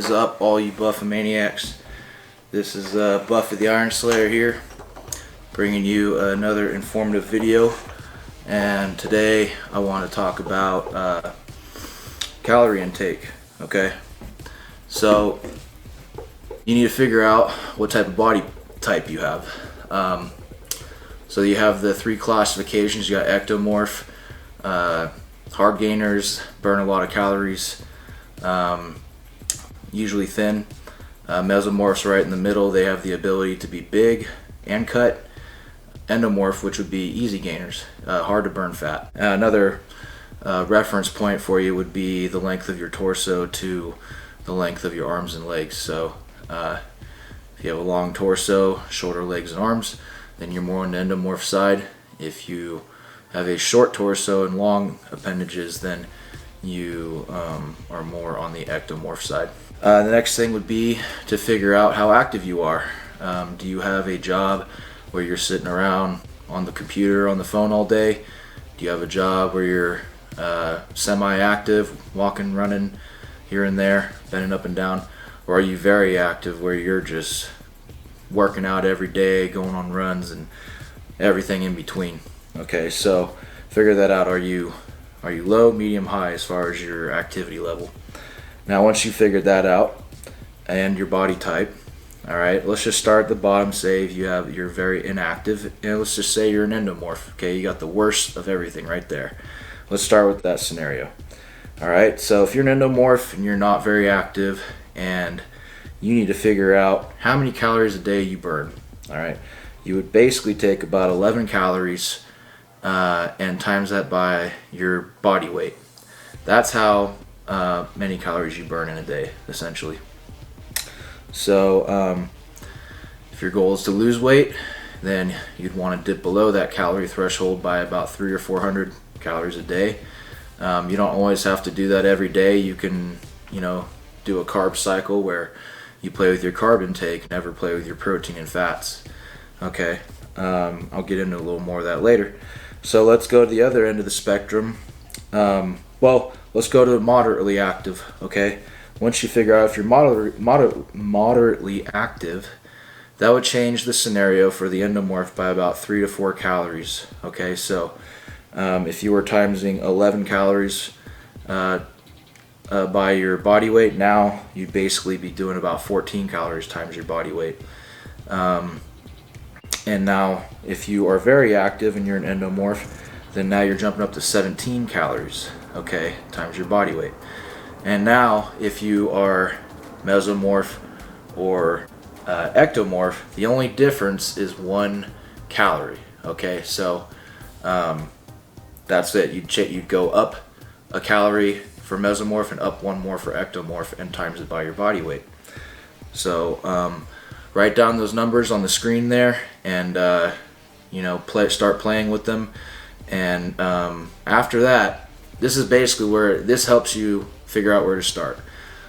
is up, all you Buffy maniacs? This is Buffy the Iron Slayer here, bringing you another informative video. And today I want to talk about calorie intake. Okay, so you need to figure out what type of body type you have. So you have the three classifications. You got Ectomorph, hard gainers, burn a lot of calories, usually thin. Mesomorphs right in the middle, they have the ability to be big and cut. Endomorph, which would be easy gainers, hard to burn fat. Another reference point for you would be the length of your torso to the length of your arms and legs. So if you have a long torso, shorter legs and arms, then you're more on the endomorph side. If you have a short torso and long appendages, then you are more on the ectomorph side. The next thing would be to figure out how active you are. Do you have a job where you're sitting around on the computer, on the phone all day? Do you have a job where you're semi-active, walking, running here and there, bending up and down? Or are you very active where you're just working out every day, going on runs and everything in between? Okay, so figure that out. Are you low, medium, high as far as your activity level? Now once you figured that out and your body type, all right, let's just start at the bottom. Say if you're very inactive, and let's just say you're an endomorph. Okay, you got the worst of everything right there. Let's start with that scenario. All right, so if you're an endomorph and you're not very active and you need to figure out how many calories a day you burn, all right, you would basically take about 11 calories and times that by your body weight. That's how many calories you burn in a day, essentially. So if your goal is to lose weight, then you'd want to dip below that calorie threshold by about 300 or 400 calories a day. You don't always have to do that every day. You can, do a carb cycle where you play with your carb intake, never play with your protein and fats. Okay, I'll get into a little more of that later. So let's go to the other end of the spectrum. Well, let's go to moderately active. Okay, once you figure out if you're moderately active, that would change the scenario for the endomorph by about 3 to 4 calories. Okay, so if you were timesing 11 calories by your body weight, now you'd basically be doing about 14 calories times your body weight. And now if you are very active and you're an endomorph, then now you're jumping up to 17 calories, okay, times your body weight. And now if you are mesomorph or ectomorph, the only difference is 1 calorie. Okay, so that's it. You'd go up a calorie for mesomorph and up 1 more for ectomorph and times it by your body weight. So write down those numbers on the screen there and start playing with them. And after that, this is basically where this helps you figure out where to start.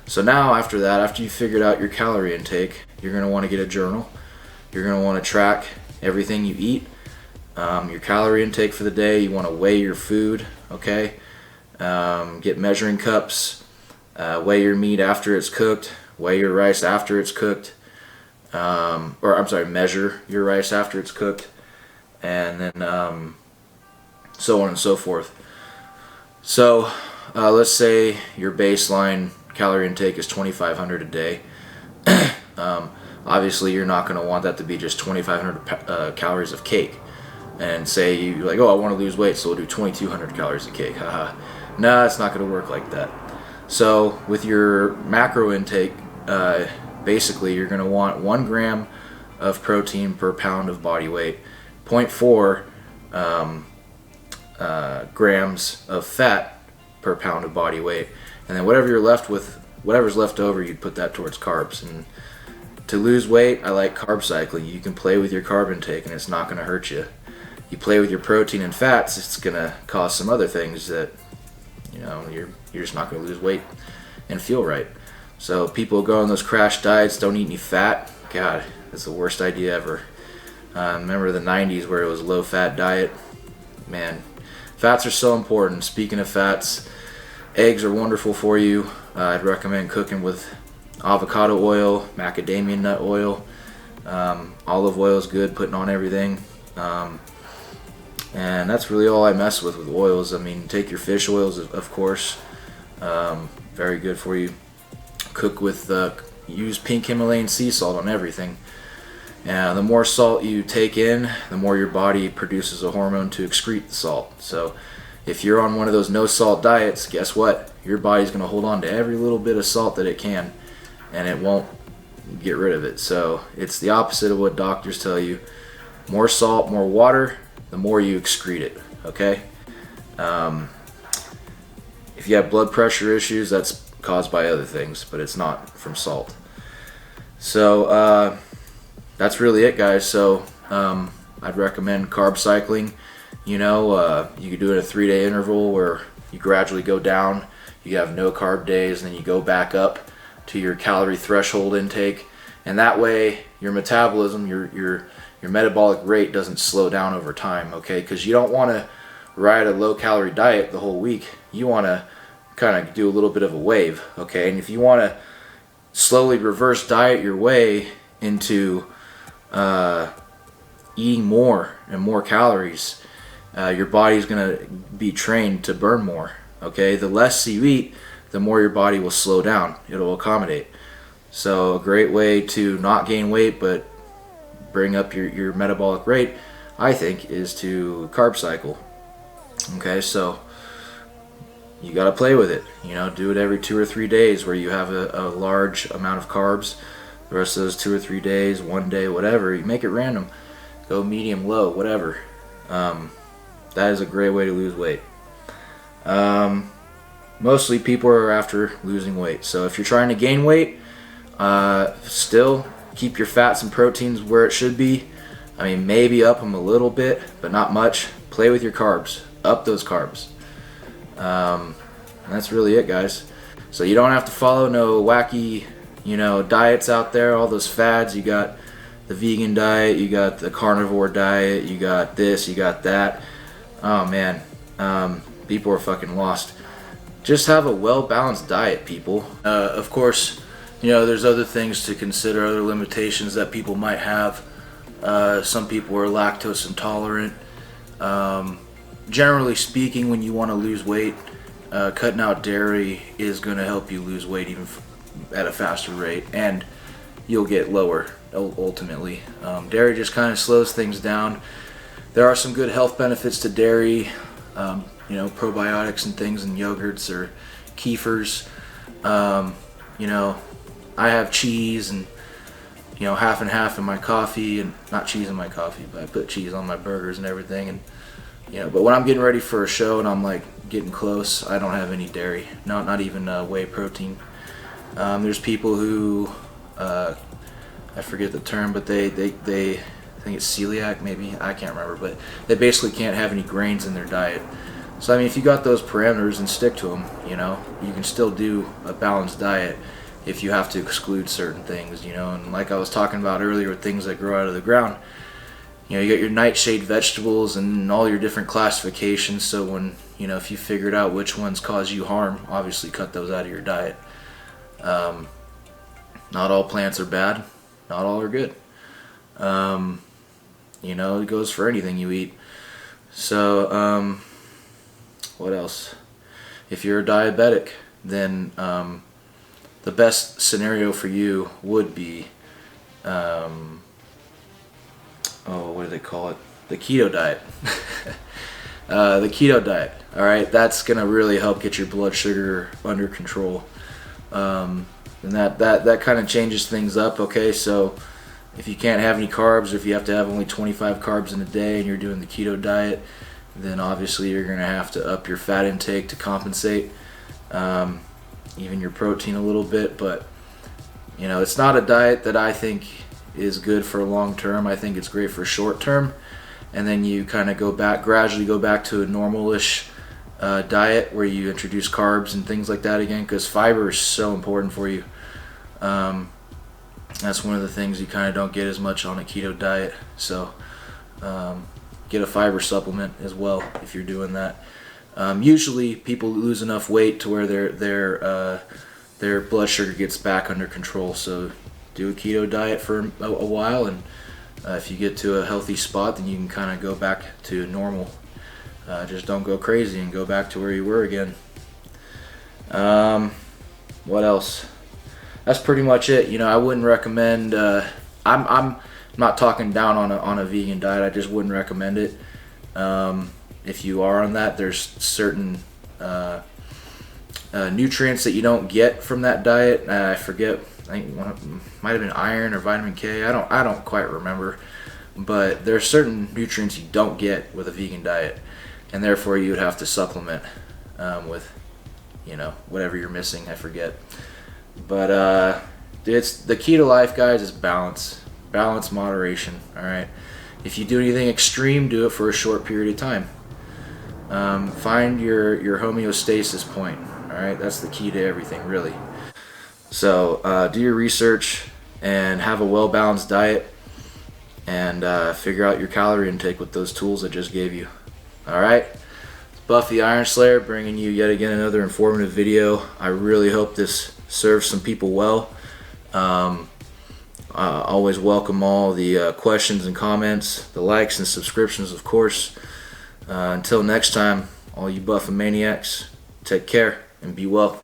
So now after that, after you figured out your calorie intake, you're going to want to get a journal. You're going to want to track everything you eat, your calorie intake for the day. You want to weigh your food, okay? Get measuring cups, weigh your meat after it's cooked, weigh your rice after it's cooked, measure your rice after it's cooked, and then so on and so forth. So let's say your baseline calorie intake is 2,500 a day. Obviously you're not going to want that to be just 2,500 calories of cake. And say you're like, oh, I want to lose weight, so we'll do 2,200 calories of cake. Haha. No, it's not going to work like that. So with your macro intake, basically you're going to want 1 gram of protein per pound of body weight, 0.4 grams of fat per pound of body weight, and then whatever you're left with, whatever's left over, you'd put that towards carbs. And to lose weight, I like carb cycling. You can play with your carb intake and it's not going to hurt you. You play with your protein and fats, it's going to cause some other things that you're just not going to lose weight and feel right. So people go on those crash diets, don't eat any fat. God, that's the worst idea ever. Remember the 90s where it was a low-fat diet? Man, fats are so important. Speaking of fats, eggs are wonderful for you. I'd recommend cooking with avocado oil, macadamia nut oil, olive oil is good, putting on everything. And that's really all I mess with oils. I mean, take your fish oils, of course, very good for you. Cook with, use pink Himalayan sea salt on everything. And the more salt you take in, the more your body produces a hormone to excrete the salt. So if you're on one of those no salt diets, guess what? Your body's going to hold on to every little bit of salt that it can, and it won't get rid of it. So it's the opposite of what doctors tell you. More salt, more water, the more you excrete it, okay? If you have blood pressure issues, that's caused by other things, but it's not from salt. So that's really it, guys. So I'd recommend carb cycling. You know, you could do it in a 3-day interval where you gradually go down. You have no carb days, and then you go back up to your calorie threshold intake, and that way your metabolism, your metabolic rate doesn't slow down over time, okay? Because you don't want to ride a low-calorie diet the whole week. You want to kind of do a little bit of a wave, okay? And if you want to slowly reverse diet your way into eating more and more calories, your body's going to be trained to burn more, okay? The less you eat, the more your body will slow down. It'll accommodate. So a great way to not gain weight but bring up your metabolic rate, I think, is to carb cycle. Okay, so you got to play with it. You know, do it every 2 or 3 days where you have a large amount of carbs. The rest of those 2 or 3 days, 1 day, whatever, you make it random. Go medium, low, whatever. That is a great way to lose weight. Mostly people are after losing weight. So if you're trying to gain weight, still keep your fats and proteins where it should be. I mean, maybe up them a little bit, but not much. Play with your carbs. Up those carbs. And that's really it, guys. So you don't have to follow no wacky, diets out there, all those fads. You got the vegan diet, you got the carnivore diet, you got this, you got that. Oh man, people are fucking lost. Just have a well-balanced diet, people. Of course, there's other things to consider, other limitations that people might have. Some people are lactose intolerant. Generally speaking, when you want to lose weight, cutting out dairy is going to help you lose weight even at a faster rate, and you'll get lower ultimately. Dairy just kind of slows things down. There are some good health benefits to dairy, probiotics and things in yogurts or kefirs. I have cheese and half and half in my coffee, and not cheese in my coffee, but I put cheese on my burgers and everything. And but when I'm getting ready for a show and I'm like getting close, I don't have any dairy, not even whey protein. There's people who I forget the term, but they I think it's celiac, maybe, I can't remember, but they basically can't have any grains in their diet. So I mean, if you got those parameters and stick to them, you can still do a balanced diet if you have to exclude certain things, and like I was talking about earlier with things that grow out of the ground, you got your nightshade vegetables and all your different classifications. So when, if you figured out which ones cause you harm, obviously cut those out of your diet. Not all plants are bad, not all are good. It goes for anything you eat. So, what else? If you're a diabetic, then the best scenario for you would be, what do they call it? The keto diet. The keto diet. All right, that's gonna really help get your blood sugar under control, and that kind of changes things up. Okay, so if you can't have any carbs, or if you have to have only 25 carbs in a day, and you're doing the keto diet, then obviously you're gonna have to up your fat intake to compensate, even your protein a little bit. But it's not a diet that I think is good for long term. I think it's great for short term, and then you kind of gradually go back to a normalish diet where you introduce carbs and things like that again, because fiber is so important for you. That's one of the things you kind of don't get as much on a keto diet. So get a fiber supplement as well if you're doing that. Usually people lose enough weight to where their blood sugar gets back under control. So do a keto diet for a while, and if you get to a healthy spot, then you can kind of go back to normal. Just don't go crazy and go back to where you were again. What else? That's pretty much it. You know, I wouldn't recommend. I'm not talking down on a vegan diet. I just wouldn't recommend it. If you are on that, there's certain nutrients that you don't get from that diet. I forget. I think might have been iron or vitamin K. I don't quite remember. But there are certain nutrients you don't get with a vegan diet, and therefore you would have to supplement with, you know, whatever you're missing. I forget. But it's the key to life, guys, is balance, moderation. All right. If you do anything extreme, do it for a short period of time. Find your homeostasis point. All right, that's the key to everything, really. So do your research and have a well-balanced diet, and figure out your calorie intake with those tools I just gave you. All right, Buffy Iron Slayer bringing you yet again another informative video. I really hope this serves some people well. Always welcome all the questions and comments, the likes and subscriptions, of course. Until next time, all you Buffomaniacs, take care and be well.